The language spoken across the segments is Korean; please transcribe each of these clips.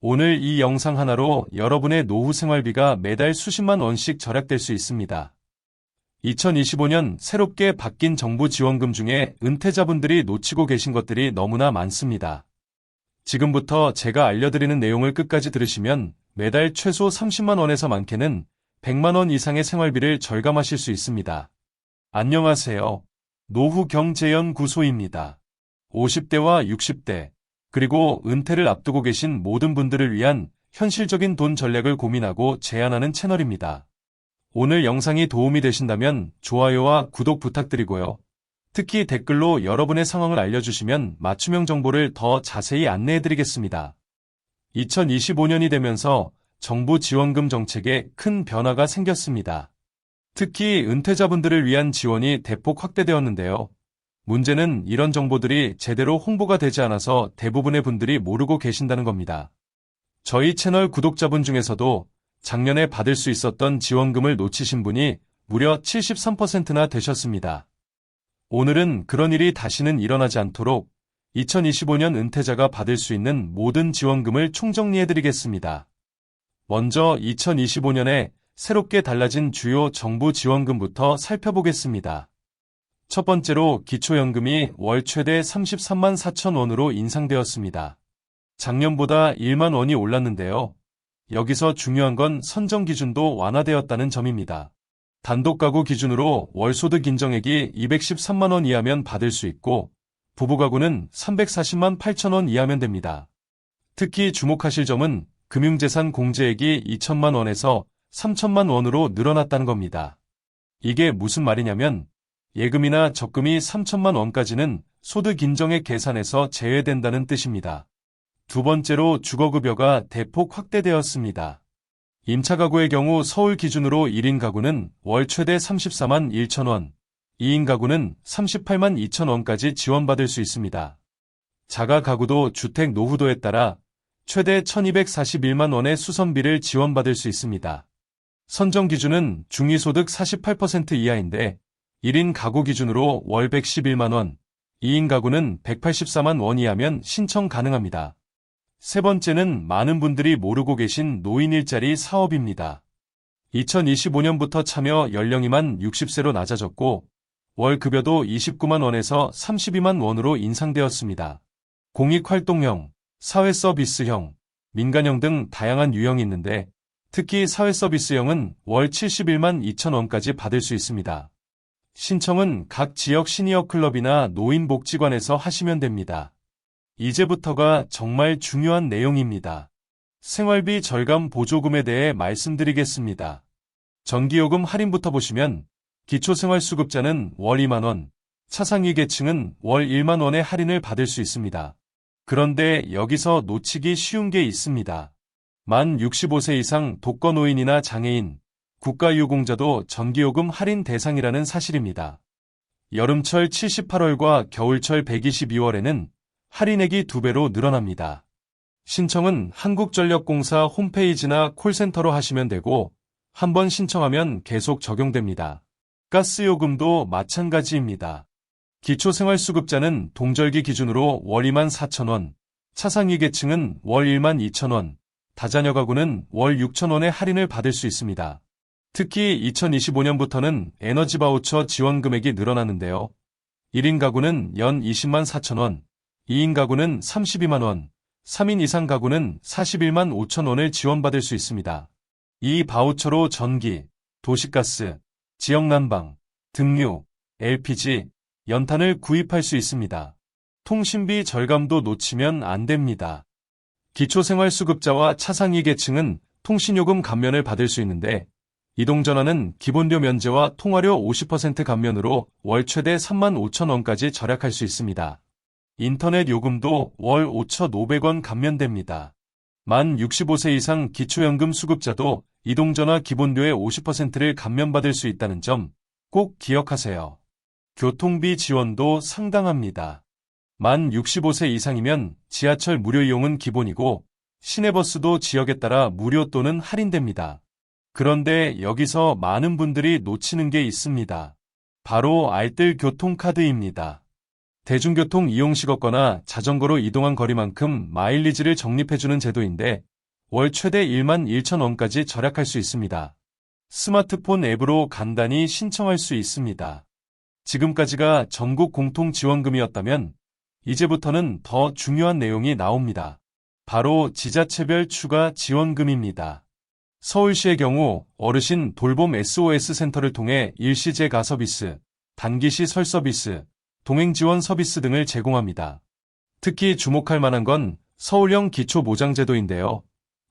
오늘 이 영상 하나로 여러분의 노후 생활비가 매달 수십만 원씩 절약될 수 있습니다. 2025년 새롭게 바뀐 정부 지원금 중에 은퇴자분들이 놓치고 계신 것들이 너무나 많습니다. 지금부터 제가 알려드리는 내용을 끝까지 들으시면 매달 최소 30만 원에서 많게는 100만 원 이상의 생활비를 절감하실 수 있습니다. 안녕하세요. 노후경제연구소입니다. 50대와 60대, 그리고 은퇴를 앞두고 계신 모든 분들을 위한 현실적인 돈 전략을 고민하고 제안하는 채널입니다. 오늘 영상이 도움이 되신다면 좋아요와 구독 부탁드리고요. 특히 댓글로 여러분의 상황을 알려주시면 맞춤형 정보를 더 자세히 안내해드리겠습니다. 2025년이 되면서 정부 지원금 정책에 큰 변화가 생겼습니다. 특히 은퇴자분들을 위한 지원이 대폭 확대되었는데요. 문제는 이런 정보들이 제대로 홍보가 되지 않아서 대부분의 분들이 모르고 계신다는 겁니다. 저희 채널 구독자분 중에서도 작년에 받을 수 있었던 지원금을 놓치신 분이 무려 73%나 되셨습니다. 오늘은 그런 일이 다시는 일어나지 않도록 2025년 은퇴자가 받을 수 있는 모든 지원금을 총정리해드리겠습니다. 먼저 2025년에 새롭게 달라진 주요 정부 지원금부터 살펴보겠습니다. 첫 번째로 기초연금이 월 최대 33만 4천 원으로 인상되었습니다. 작년보다 1만 원이 올랐는데요. 여기서 중요한 건 선정 기준도 완화되었다는 점입니다. 단독 가구 기준으로 월 소득 인정액이 213만 원 이하면 받을 수 있고 부부 가구는 340만 8천 원 이하면 됩니다. 특히 주목하실 점은 금융재산 공제액이 2천만 원에서 3천만 원으로 늘어났다는 겁니다. 이게 무슨 말이냐면 예금이나 적금이 3천만 원까지는 소득 인정액 계산에서 제외된다는 뜻입니다. 두 번째로 주거급여가 대폭 확대되었습니다. 임차 가구의 경우 서울 기준으로 1인 가구는 월 최대 34만 1천 원, 2인 가구는 38만 2천 원까지 지원받을 수 있습니다. 자가 가구도 주택 노후도에 따라 최대 1241만 원의 수선비를 지원받을 수 있습니다. 선정 기준은 중위소득 48% 이하인데 1인 가구 기준으로 월 111만 원, 2인 가구는 184만 원 이하면 신청 가능합니다. 세 번째는 많은 분들이 모르고 계신 노인 일자리 사업입니다. 2025년부터 참여 연령이 만 60세로 낮아졌고 월 급여도 29만 원에서 32만 원으로 인상되었습니다. 공익활동형, 사회서비스형, 민간형 등 다양한 유형이 있는데 특히 사회서비스형은 월 71만 2천 원까지 받을 수 있습니다. 신청은 각 지역 시니어 클럽이나 노인복지관에서 하시면 됩니다. 이제부터가 정말 중요한 내용입니다. 생활비 절감 보조금에 대해 말씀드리겠습니다. 전기요금 할인부터 보시면 기초생활수급자는 월 2만 원, 차상위 계층은 월 1만 원의 할인을 받을 수 있습니다. 그런데 여기서 놓치기 쉬운 게 있습니다. 만 65세 이상 독거노인이나 장애인, 국가유공자도 전기요금 할인 대상이라는 사실입니다. 여름철 78월과 겨울철 122월에는 할인액이 2배로 늘어납니다. 신청은 한국전력공사 홈페이지나 콜센터로 하시면 되고 한번 신청하면 계속 적용됩니다. 가스요금도 마찬가지입니다. 기초생활수급자는 동절기 기준으로 월 2만 4천 원, 차상위 계층은 월 1만 2천 원, 다자녀 가구는 월 6천 원의 할인을 받을 수 있습니다. 특히 2025년부터는 에너지 바우처 지원 금액이 늘어나는데요. 1인 가구는 연 20만 4천 원, 2인 가구는 32만 원, 3인 이상 가구는 41만 5천 원을 지원받을 수 있습니다. 이 바우처로 전기, 도시가스, 지역난방, 등유, LPG, 연탄을 구입할 수 있습니다. 통신비 절감도 놓치면 안 됩니다. 기초생활수급자와 차상위 계층은 통신요금 감면을 받을 수 있는데 이동전화는 기본료 면제와 통화료 50% 감면으로 월 최대 3만 5천 원까지 절약할 수 있습니다. 인터넷 요금도 월 5,500원 감면됩니다. 만 65세 이상 기초연금 수급자도 이동전화 기본료의 50%를 감면받을 수 있다는 점 꼭 기억하세요. 교통비 지원도 상당합니다. 만 65세 이상이면 지하철 무료 이용은 기본이고 시내버스도 지역에 따라 무료 또는 할인됩니다. 그런데 여기서 많은 분들이 놓치는 게 있습니다. 바로 알뜰 교통카드입니다. 대중교통 이용 식었거나 자전거로 이동한 거리만큼 마일리지를 적립해주는 제도인데 월 최대 1만 1천 원까지 절약할 수 있습니다. 스마트폰 앱으로 간단히 신청할 수 있습니다. 지금까지가 전국 공통 지원금이었다면 이제부터는 더 중요한 내용이 나옵니다. 바로 지자체별 추가 지원금입니다. 서울시의 경우 어르신 돌봄 SOS 센터를 통해 일시제 가 서비스, 단기시 설 서비스, 동행 지원 서비스 등을 제공합니다. 특히 주목할 만한 건 서울형 기초보장제도인데요.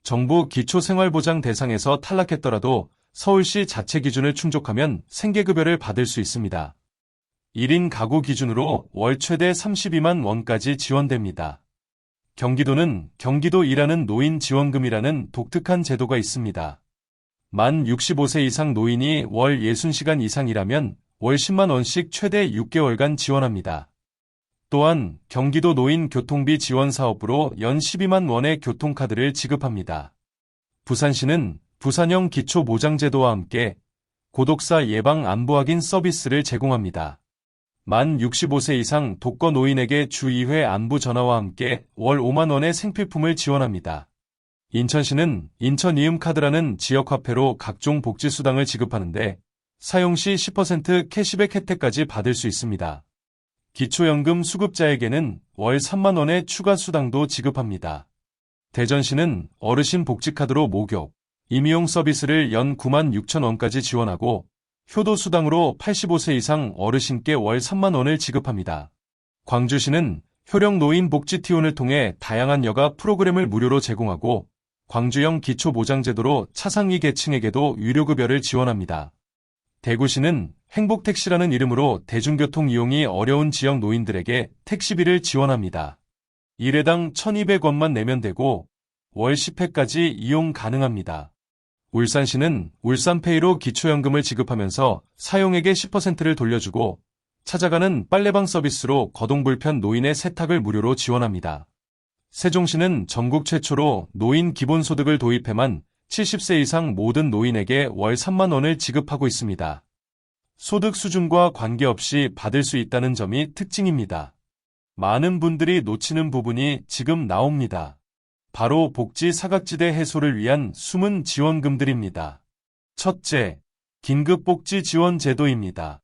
정부 기초생활보장 대상에서 탈락했더라도 서울시 자체 기준을 충족하면 생계급여를 받을 수 있습니다. 1인 가구 기준으로 월 최대 32만 원까지 지원됩니다. 경기도는 경기도 일하는 노인 지원금이라는 독특한 제도가 있습니다. 만 65세 이상 노인이 월 60시간 이상 일하면 월 10만 원씩 최대 6개월간 지원합니다. 또한 경기도 노인 교통비 지원 사업으로 연 12만 원의 교통카드를 지급합니다. 부산시는 부산형 기초보장제도와 함께 고독사 예방 안부 확인 서비스를 제공합니다. 만 65세 이상 독거 노인에게 주 2회 안부 전화와 함께 월 5만 원의 생필품을 지원합니다. 인천시는 인천이음카드라는 지역화폐로 각종 복지수당을 지급하는데 사용 시 10% 캐시백 혜택까지 받을 수 있습니다. 기초연금 수급자에게는 월 3만 원의 추가 수당도 지급합니다. 대전시는 어르신 복지카드로 목욕, 임의용 서비스를 연 9만 6천 원까지 지원하고 효도수당으로 85세 이상 어르신께 월 3만 원을 지급합니다. 광주시는 효령 노인 복지티온을 통해 다양한 여가 프로그램을 무료로 제공하고 광주형 기초보장제도로 차상위 계층에게도 유료급여를 지원합니다. 대구시는 행복택시라는 이름으로 대중교통 이용이 어려운 지역 노인들에게 택시비를 지원합니다. 1회당 1,200원만 내면 되고 월 10회까지 이용 가능합니다. 울산시는 울산페이로 기초연금을 지급하면서 사용액의 10%를 돌려주고 찾아가는 빨래방 서비스로 거동불편 노인의 세탁을 무료로 지원합니다. 세종시는 전국 최초로 노인 기본소득을 도입해만 70세 이상 모든 노인에게 월 3만 원을 지급하고 있습니다. 소득 수준과 관계없이 받을 수 있다는 점이 특징입니다. 많은 분들이 놓치는 부분이 지금 나옵니다. 바로 복지 사각지대 해소를 위한 숨은 지원금들입니다. 첫째, 긴급복지 지원 제도입니다.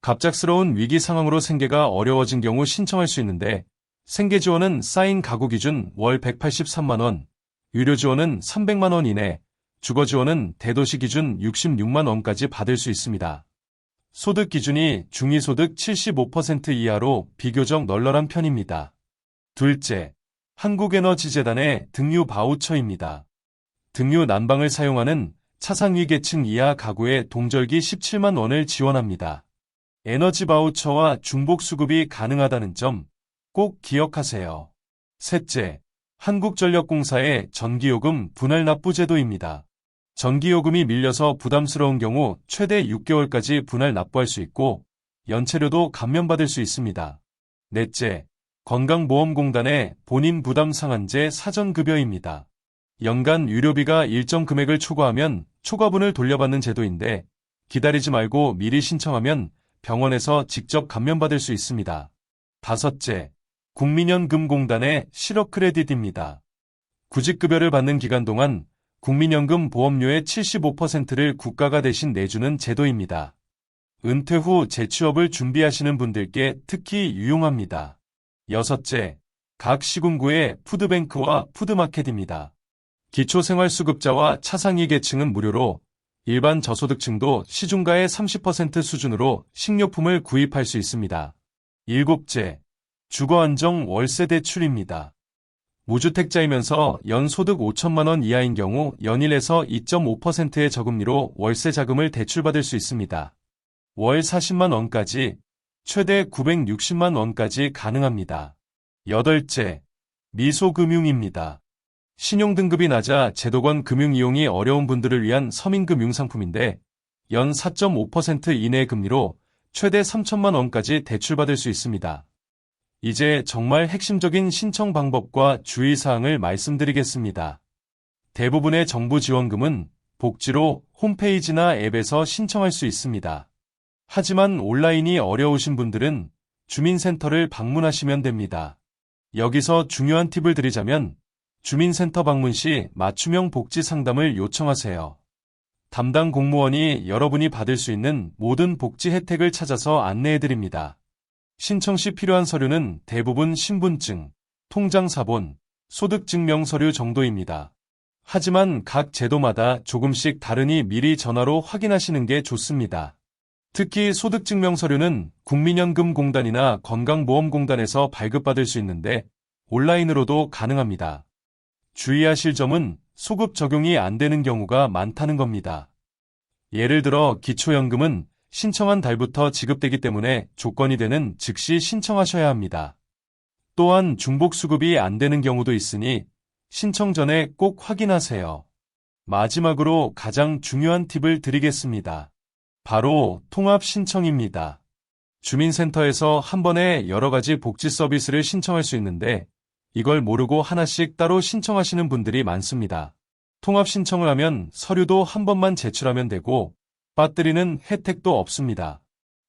갑작스러운 위기 상황으로 생계가 어려워진 경우 신청할 수 있는데 생계지원은 쌓인 가구 기준 월 183만 원, 유료지원은 300만 원 이내, 주거지원은 대도시 기준 66만 원까지 받을 수 있습니다. 소득 기준이 중위소득 75% 이하로 비교적 널널한 편입니다. 둘째, 한국에너지재단의 등유 바우처입니다. 등유 난방을 사용하는 차상위 계층 이하 가구에 동절기 17만 원을 지원합니다. 에너지 바우처와 중복 수급이 가능하다는 점 꼭 기억하세요. 셋째, 한국전력공사의 전기요금 분할 납부 제도입니다. 전기요금이 밀려서 부담스러운 경우 최대 6개월까지 분할 납부할 수 있고 연체료도 감면받을 수 있습니다. 넷째, 건강보험공단의 본인 부담 상한제 사전급여입니다. 연간 유료비가 일정 금액을 초과하면 초과분을 돌려받는 제도인데 기다리지 말고 미리 신청하면 병원에서 직접 감면받을 수 있습니다. 다섯째, 국민연금공단의 실업 크레딧입니다. 구직급여를 받는 기간 동안 국민연금 보험료의 75%를 국가가 대신 내주는 제도입니다. 은퇴 후 재취업을 준비하시는 분들께 특히 유용합니다. 여섯째, 각 시군구의 푸드뱅크와 푸드마켓입니다. 기초생활수급자와 차상위 계층은 무료로 일반 저소득층도 시중가의 30% 수준으로 식료품을 구입할 수 있습니다. 일곱째, 주거안정 월세 대출입니다. 무주택자이면서 연소득 5천만 원 이하인 경우 연일에서 2.5%의 저금리로 월세 자금을 대출받을 수 있습니다. 월 40만 원까지, 최대 960만 원까지 가능합니다. 여덟째, 미소금융입니다. 신용등급이 낮아 제도권 금융 이용이 어려운 분들을 위한 서민금융 상품인데 연 4.5% 이내의 금리로 최대 3천만 원까지 대출받을 수 있습니다. 이제 정말 핵심적인 신청 방법과 주의사항을 말씀드리겠습니다. 대부분의 정부 지원금은 복지로 홈페이지나 앱에서 신청할 수 있습니다. 하지만 온라인이 어려우신 분들은 주민센터를 방문하시면 됩니다. 여기서 중요한 팁을 드리자면 주민센터 방문 시 맞춤형 복지 상담을 요청하세요. 담당 공무원이 여러분이 받을 수 있는 모든 복지 혜택을 찾아서 안내해드립니다. 신청 시 필요한 서류는 대부분 신분증, 통장사본, 소득증명 서류 정도입니다. 하지만 각 제도마다 조금씩 다르니 미리 전화로 확인하시는 게 좋습니다. 특히 소득증명 서류는 국민연금공단이나 건강보험공단에서 발급받을 수 있는데 온라인으로도 가능합니다. 주의하실 점은 소급 적용이 안 되는 경우가 많다는 겁니다. 예를 들어 기초연금은 신청한 달부터 지급되기 때문에 조건이 되는 즉시 신청하셔야 합니다. 또한 중복수급이 안 되는 경우도 있으니 신청 전에 꼭 확인하세요. 마지막으로 가장 중요한 팁을 드리겠습니다. 바로 통합 신청입니다. 주민센터에서 한 번에 여러 가지 복지 서비스를 신청할 수 있는데 이걸 모르고 하나씩 따로 신청하시는 분들이 많습니다. 통합 신청을 하면 서류도 한 번만 제출하면 되고 빠뜨리는 혜택도 없습니다.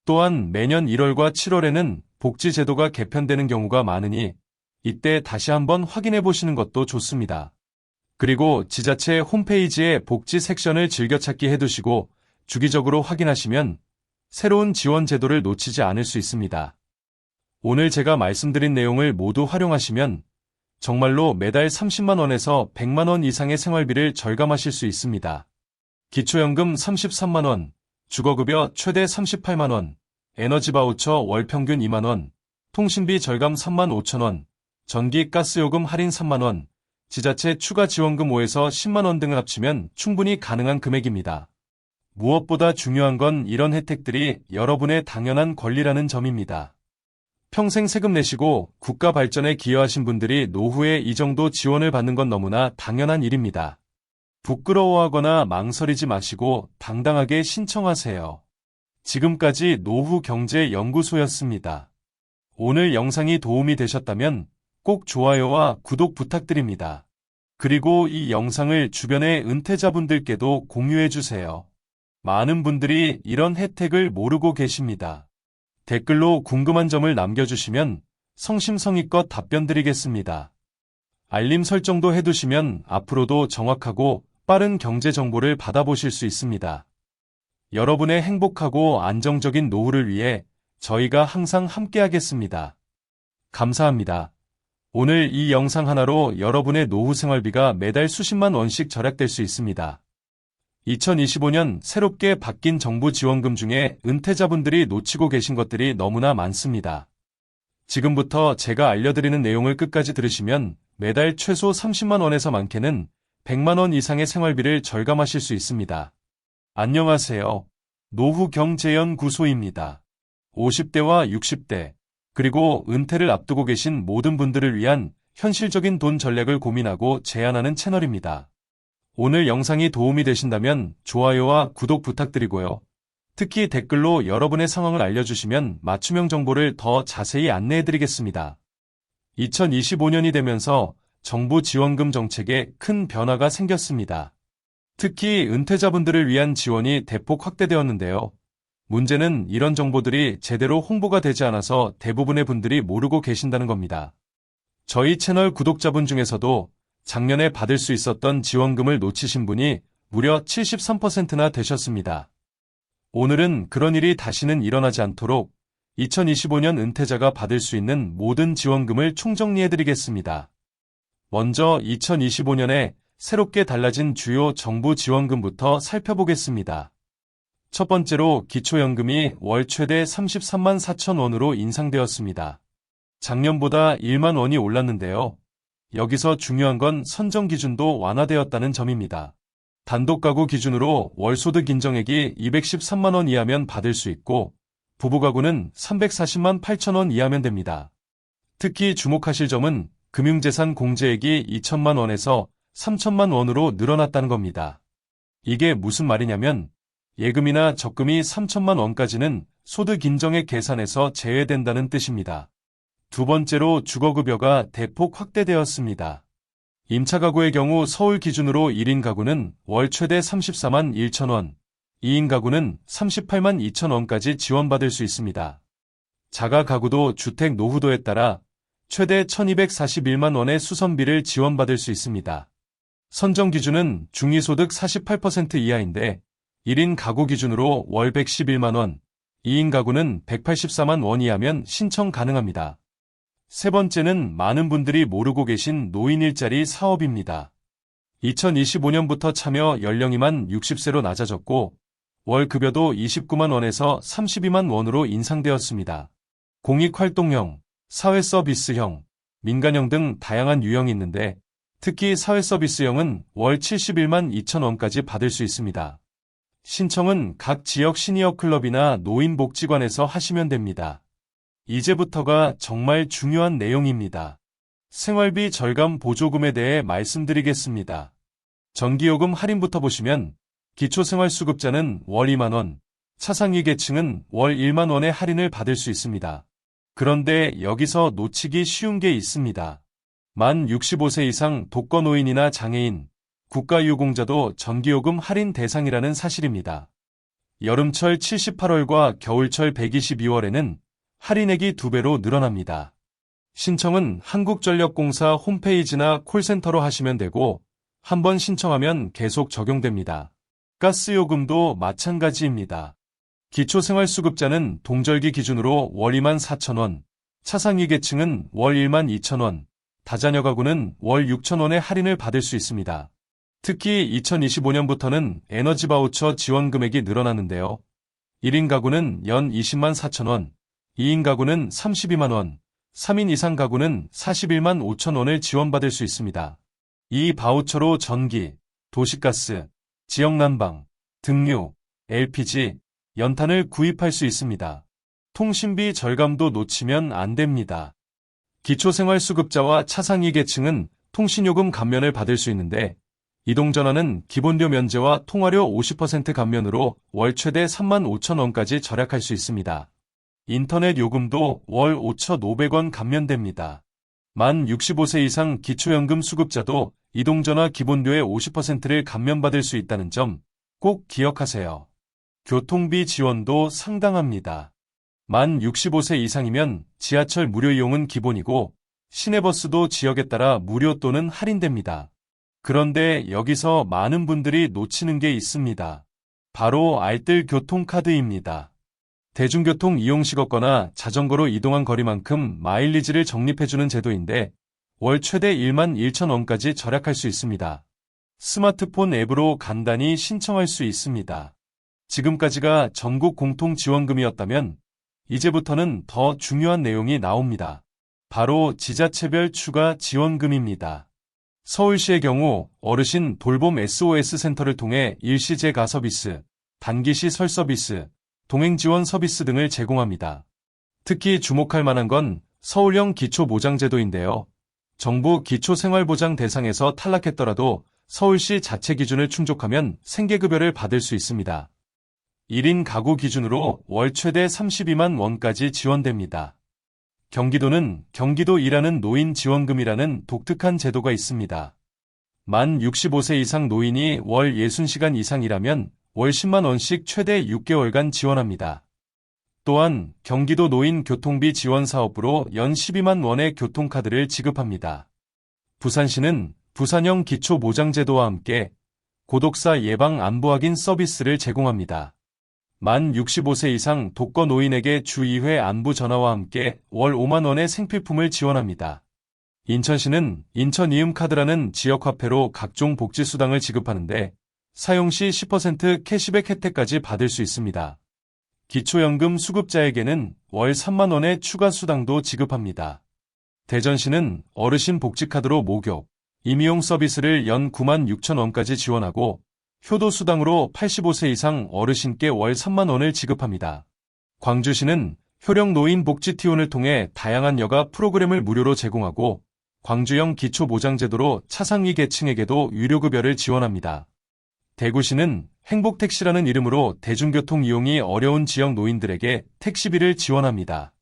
또한 매년 1월과 7월에는 복지 제도가 개편되는 경우가 많으니 이때 다시 한번 확인해 보시는 것도 좋습니다. 그리고 지자체 홈페이지에 복지 섹션을 즐겨찾기 해두시고 주기적으로 확인하시면 새로운 지원 제도를 놓치지 않을 수 있습니다. 오늘 제가 말씀드린 내용을 모두 활용하시면 정말로 매달 30만 원에서 100만 원 이상의 생활비를 절감하실 수 있습니다. 기초연금 33만 원, 주거급여 최대 38만 원, 에너지 바우처 월 평균 2만 원, 통신비 절감 3만 5천 원, 전기 가스요금 할인 3만 원, 지자체 추가 지원금 5에서 10만 원 등을 합치면 충분히 가능한 금액입니다. 무엇보다 중요한 건 이런 혜택들이 여러분의 당연한 권리라는 점입니다. 평생 세금 내시고 국가 발전에 기여하신 분들이 노후에 이 정도 지원을 받는 건 너무나 당연한 일입니다. 부끄러워하거나 망설이지 마시고 당당하게 신청하세요. 지금까지 노후경제연구소였습니다. 오늘 영상이 도움이 되셨다면 꼭 좋아요와 구독 부탁드립니다. 그리고 이 영상을 주변의 은퇴자분들께도 공유해주세요. 많은 분들이 이런 혜택을 모르고 계십니다. 댓글로 궁금한 점을 남겨주시면 성심성의껏 답변 드리겠습니다. 알림 설정도 해두시면 앞으로도 정확하고 빠른 경제 정보를 받아보실 수 있습니다. 여러분의 행복하고 안정적인 노후를 위해 저희가 항상 함께하겠습니다. 감사합니다. 오늘 이 영상 하나로 여러분의 노후 생활비가 매달 수십만 원씩 절약될 수 있습니다. 2025년 새롭게 바뀐 정부 지원금 중에 은퇴자분들이 놓치고 계신 것들이 너무나 많습니다. 지금부터 제가 알려드리는 내용을 끝까지 들으시면 매달 최소 30만 원에서 많게는 100만 원 이상의 생활비를 절감하실 수 있습니다. 안녕하세요. 노후경제연구소입니다. 50대와 60대, 그리고 은퇴를 앞두고 계신 모든 분들을 위한 현실적인 돈 전략을 고민하고 제안하는 채널입니다. 오늘 영상이 도움이 되신다면 좋아요와 구독 부탁드리고요. 특히 댓글로 여러분의 상황을 알려주시면 맞춤형 정보를 더 자세히 안내해드리겠습니다. 2025년이 되면서 정부 지원금 정책에 큰 변화가 생겼습니다. 특히 은퇴자분들을 위한 지원이 대폭 확대되었는데요. 문제는 이런 정보들이 제대로 홍보가 되지 않아서 대부분의 분들이 모르고 계신다는 겁니다. 저희 채널 구독자분 중에서도 작년에 받을 수 있었던 지원금을 놓치신 분이 무려 73%나 되셨습니다. 오늘은 그런 일이 다시는 일어나지 않도록 2025년 은퇴자가 받을 수 있는 모든 지원금을 총정리해드리겠습니다. 먼저 2025년에 새롭게 달라진 주요 정부 지원금부터 살펴보겠습니다. 첫 번째로 기초연금이 월 최대 33만 4천 원으로 인상되었습니다. 작년보다 1만 원이 올랐는데요. 여기서 중요한 건 선정 기준도 완화되었다는 점입니다. 단독 가구 기준으로 월 소득 인정액이 213만 원 이하면 받을 수 있고 부부 가구는 340만 8천 원 이하면 됩니다. 특히 주목하실 점은 금융재산 공제액이 2천만 원에서 3천만 원으로 늘어났다는 겁니다. 이게 무슨 말이냐면 예금이나 적금이 3천만 원까지는 소득 인정액 계산에서 제외된다는 뜻입니다. 두 번째로 주거급여가 대폭 확대되었습니다. 임차 가구의 경우 서울 기준으로 1인 가구는 월 최대 34만 1천 원, 2인 가구는 38만 2천 원까지 지원받을 수 있습니다. 자가 가구도 주택 노후도에 따라 최대 1241만 원의 수선비를 지원받을 수 있습니다. 선정 기준은 중위소득 48% 이하인데 1인 가구 기준으로 월 111만 원, 2인 가구는 184만 원 이하면 신청 가능합니다. 세 번째는 많은 분들이 모르고 계신 노인 일자리 사업입니다. 2025년부터 참여 연령이 만 60세로 낮아졌고 월 급여도 29만 원에서 32만 원으로 인상되었습니다. 공익활동형, 사회서비스형, 민간형 등 다양한 유형이 있는데 특히 사회서비스형은 월 71만 2천 원까지 받을 수 있습니다. 신청은 각 지역 시니어 클럽이나 노인복지관에서 하시면 됩니다. 이제부터가 정말 중요한 내용입니다. 생활비 절감 보조금에 대해 말씀드리겠습니다. 전기요금 할인부터 보시면 기초생활수급자는 월 2만 원, 차상위 계층은 월 1만 원의 할인을 받을 수 있습니다. 그런데 여기서 놓치기 쉬운 게 있습니다. 만 65세 이상 독거노인이나 장애인, 국가유공자도 전기요금 할인 대상이라는 사실입니다. 여름철 78월과 겨울철 122월에는 할인액이 2배로 늘어납니다. 신청은 한국전력공사 홈페이지나 콜센터로 하시면 되고 한번 신청하면 계속 적용됩니다. 가스요금도 마찬가지입니다. 기초생활수급자는 동절기 기준으로 월 2만 4천 원, 차상위 계층은 월 1만 2천 원, 다자녀 가구는 월 6천 원의 할인을 받을 수 있습니다. 특히 2025년부터는 에너지 바우처 지원 금액이 늘어나는데요. 1인 가구는 연 20만 4천 원, 2인 가구는 32만 원, 3인 이상 가구는 41만 5천 원을 지원받을 수 있습니다. 이 바우처로 전기, 도시가스, 지역난방, 등유, LPG, 연탄을 구입할 수 있습니다. 통신비 절감도 놓치면 안 됩니다. 기초생활수급자와 차상위 계층은 통신요금 감면을 받을 수 있는데 이동전화는 기본료 면제와 통화료 50% 감면으로 월 최대 3만 5천 원까지 절약할 수 있습니다. 인터넷 요금도 월 5,500원 감면됩니다. 만 65세 이상 기초연금 수급자도 이동전화 기본료의 50%를 감면받을 수 있다는 점 꼭 기억하세요. 교통비 지원도 상당합니다. 만 65세 이상이면 지하철 무료 이용은 기본이고 시내버스도 지역에 따라 무료 또는 할인됩니다. 그런데 여기서 많은 분들이 놓치는 게 있습니다. 바로 알뜰 교통카드입니다. 대중교통 이용식 없거나 자전거로 이동한 거리만큼 마일리지를 적립해주는 제도인데 월 최대 1만 1천 원까지 절약할 수 있습니다. 스마트폰 앱으로 간단히 신청할 수 있습니다. 지금까지가 전국 공통지원금이었다면 이제부터는 더 중요한 내용이 나옵니다. 바로 지자체별 추가 지원금입니다. 서울시의 경우 어르신 돌봄 SOS 센터를 통해 일시 재가 서비스, 단기시 설 서비스, 동행 지원 서비스 등을 제공합니다. 특히 주목할 만한 건 서울형 기초보장제도인데요. 정부 기초생활보장 대상에서 탈락했더라도 서울시 자체 기준을 충족하면 생계급여를 받을 수 있습니다. 1인 가구 기준으로 월 최대 32만 원까지 지원됩니다. 경기도는 경기도 일하는 노인 지원금이라는 독특한 제도가 있습니다. 만 65세 이상 노인이 월 60시간 이상 일하면 월 10만 원씩 최대 6개월간 지원합니다. 또한 경기도 노인 교통비 지원 사업으로 연 12만 원의 교통카드를 지급합니다. 부산시는 부산형 기초보장제도와 함께 고독사 예방 안부 확인 서비스를 제공합니다. 만 65세 이상 독거 노인에게 주 2회 안부 전화와 함께 월 5만 원의 생필품을 지원합니다. 인천시는 인천이음카드라는 지역화폐로 각종 복지수당을 지급하는데 사용 시 10% 캐시백 혜택까지 받을 수 있습니다. 기초연금 수급자에게는 월 3만 원의 추가 수당도 지급합니다. 대전시는 어르신 복지카드로 목욕, 임의용 서비스를 연 9만 6천 원까지 지원하고 효도수당으로 85세 이상 어르신께 월 3만 원을 지급합니다. 광주시는 효령 노인 복지 티온을 통해 다양한 여가 프로그램을 무료로 제공하고 광주형 기초보장제도로 차상위 계층에게도 유료급여를 지원합니다. 대구시는 행복택시라는 이름으로 대중교통 이용이 어려운 지역 노인들에게 택시비를 지원합니다.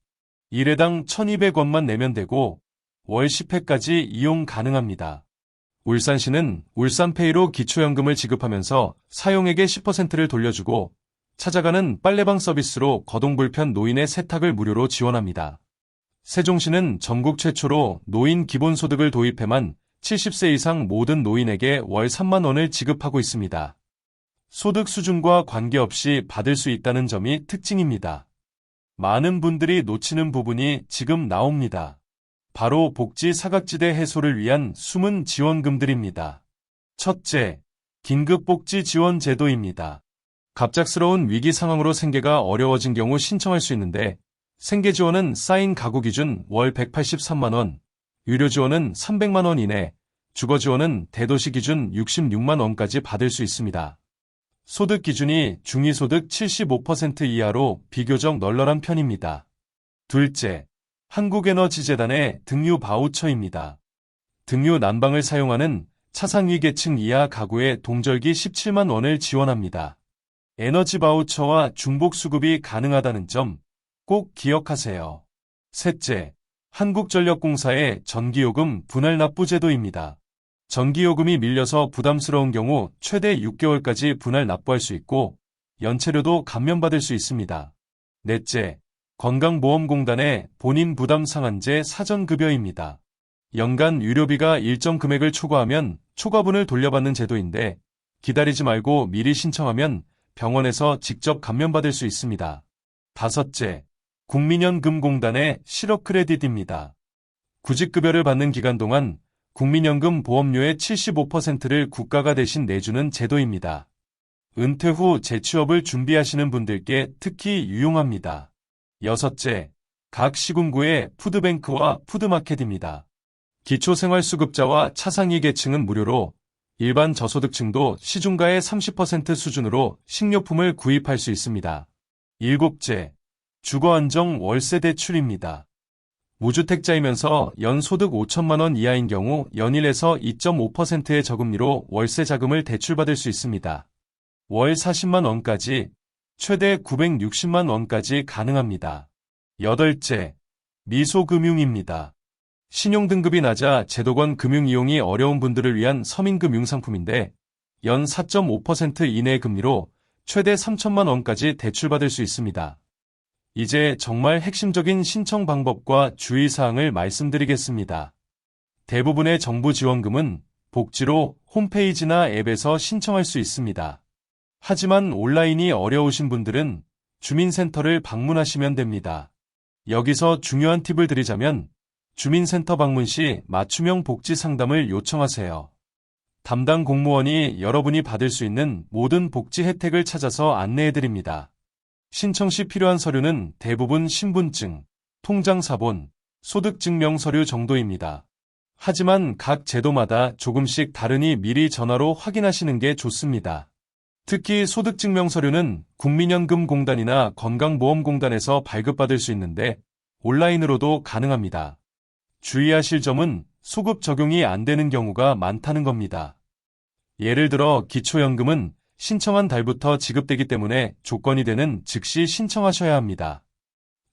1회당 1,200원만 내면 되고 월 10회까지 이용 가능합니다. 울산시는 울산페이로 기초연금을 지급하면서 사용액의 10%를 돌려주고 찾아가는 빨래방 서비스로 거동불편 노인의 세탁을 무료로 지원합니다. 세종시는 전국 최초로 노인 기본소득을 도입해만 70세 이상 모든 노인에게 월 3만 원을 지급하고 있습니다. 소득 수준과 관계없이 받을 수 있다는 점이 특징입니다. 많은 분들이 놓치는 부분이 지금 나옵니다. 바로 복지 사각지대 해소를 위한 숨은 지원금들입니다. 첫째, 긴급복지 지원 제도입니다. 갑작스러운 위기 상황으로 생계가 어려워진 경우 신청할 수 있는데 생계 지원은 쌓인 가구 기준 월 183만 원, 유료 지원은 300만 원 이내, 주거 지원은 대도시 기준 66만 원까지 받을 수 있습니다. 소득 기준이 중위소득 75% 이하로 비교적 널널한 편입니다. 둘째, 한국에너지재단의 등유 바우처입니다. 등유 난방을 사용하는 차상위 계층 이하 가구에 동절기 17만 원을 지원합니다. 에너지 바우처와 중복 수급이 가능하다는 점 꼭 기억하세요. 셋째, 한국전력공사의 전기요금 분할 납부 제도입니다. 전기요금이 밀려서 부담스러운 경우 최대 6개월까지 분할 납부할 수 있고 연체료도 감면받을 수 있습니다. 넷째, 건강보험공단의 본인 부담 상한제 사전급여입니다. 연간 유료비가 일정 금액을 초과하면 초과분을 돌려받는 제도인데 기다리지 말고 미리 신청하면 병원에서 직접 감면받을 수 있습니다. 다섯째, 국민연금공단의 실업 크레딧입니다. 구직급여를 받는 기간 동안 국민연금 보험료의 75%를 국가가 대신 내주는 제도입니다. 은퇴 후 재취업을 준비하시는 분들께 특히 유용합니다. 여섯째, 각 시군구의 푸드뱅크와 푸드마켓입니다. 기초생활수급자와 차상위 계층은 무료로 일반 저소득층도 시중가의 30% 수준으로 식료품을 구입할 수 있습니다. 일곱째, 주거안정 월세대출입니다. 무주택자이면서 연소득 5천만 원 이하인 경우 연일에서 2.5%의 저금리로 월세 자금을 대출받을 수 있습니다. 월 40만 원까지, 최대 960만 원까지 가능합니다. 여덟째, 미소금융입니다. 신용등급이 낮아 제도권 금융 이용이 어려운 분들을 위한 서민금융 상품인데 연 4.5% 이내의 금리로 최대 3천만 원까지 대출받을 수 있습니다. 이제 정말 핵심적인 신청 방법과 주의사항을 말씀드리겠습니다. 대부분의 정부 지원금은 복지로 홈페이지나 앱에서 신청할 수 있습니다. 하지만 온라인이 어려우신 분들은 주민센터를 방문하시면 됩니다. 여기서 중요한 팁을 드리자면 주민센터 방문 시 맞춤형 복지 상담을 요청하세요. 담당 공무원이 여러분이 받을 수 있는 모든 복지 혜택을 찾아서 안내해드립니다. 신청 시 필요한 서류는 대부분 신분증, 통장사본, 소득증명 서류 정도입니다. 하지만 각 제도마다 조금씩 다르니 미리 전화로 확인하시는 게 좋습니다. 특히 소득증명 서류는 국민연금공단이나 건강보험공단에서 발급받을 수 있는데 온라인으로도 가능합니다. 주의하실 점은 소급 적용이 안 되는 경우가 많다는 겁니다. 예를 들어 기초연금은 신청한 달부터 지급되기 때문에 조건이 되는 즉시 신청하셔야 합니다.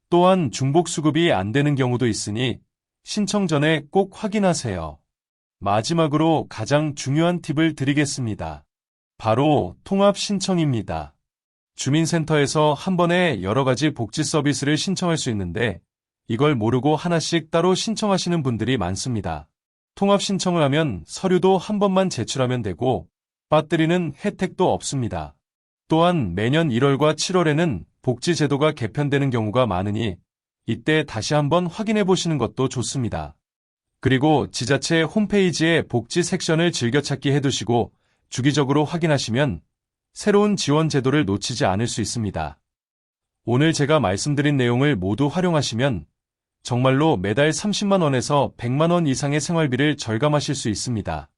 또한 중복수급이 안 되는 경우도 있으니 신청 전에 꼭 확인하세요. 마지막으로 가장 중요한 팁을 드리겠습니다. 바로 통합 신청입니다. 주민센터에서 한 번에 여러 가지 복지 서비스를 신청할 수 있는데 이걸 모르고 하나씩 따로 신청하시는 분들이 많습니다. 통합 신청을 하면 서류도 한 번만 제출하면 되고 빠뜨리는 혜택도 없습니다. 또한 매년 1월과 7월에는 복지 제도가 개편되는 경우가 많으니 이때 다시 한번 확인해 보시는 것도 좋습니다. 그리고 지자체 홈페이지에 복지 섹션을 즐겨찾기 해두시고 주기적으로 확인하시면 새로운 지원 제도를 놓치지 않을 수 있습니다. 오늘 제가 말씀드린 내용을 모두 활용하시면 정말로 매달 30만 원에서 100만 원 이상의 생활비를 절감하실 수 있습니다.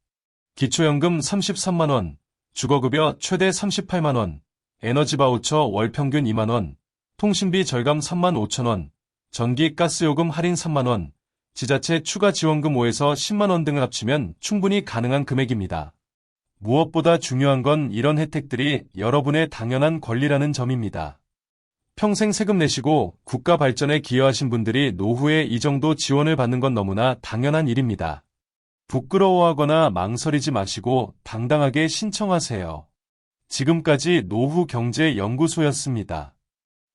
기초연금 33만 원, 주거급여 최대 38만 원, 에너지 바우처 월 평균 2만 원, 통신비 절감 3만 5천 원, 전기 가스요금 할인 3만 원, 지자체 추가 지원금 5에서 10만 원 등을 합치면 충분히 가능한 금액입니다. 무엇보다 중요한 건 이런 혜택들이 여러분의 당연한 권리라는 점입니다. 평생 세금 내시고 국가 발전에 기여하신 분들이 노후에 이 정도 지원을 받는 건 너무나 당연한 일입니다. 부끄러워하거나 망설이지 마시고 당당하게 신청하세요. 지금까지 노후경제연구소였습니다.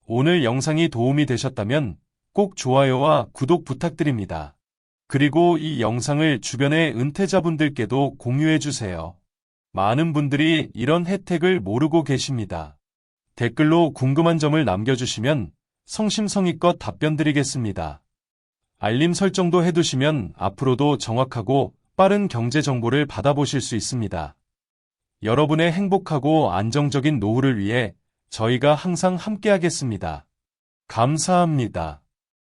오늘 영상이 도움이 되셨다면 꼭 좋아요와 구독 부탁드립니다. 그리고 이 영상을 주변의 은퇴자분들께도 공유해주세요. 많은 분들이 이런 혜택을 모르고 계십니다. 댓글로 궁금한 점을 남겨주시면 성심성의껏 답변드리겠습니다. 알림 설정도 해두시면 앞으로도 정확하고 빠른 경제 정보를 받아보실 수 있습니다. 여러분의 행복하고 안정적인 노후를 위해 저희가 항상 함께하겠습니다. 감사합니다.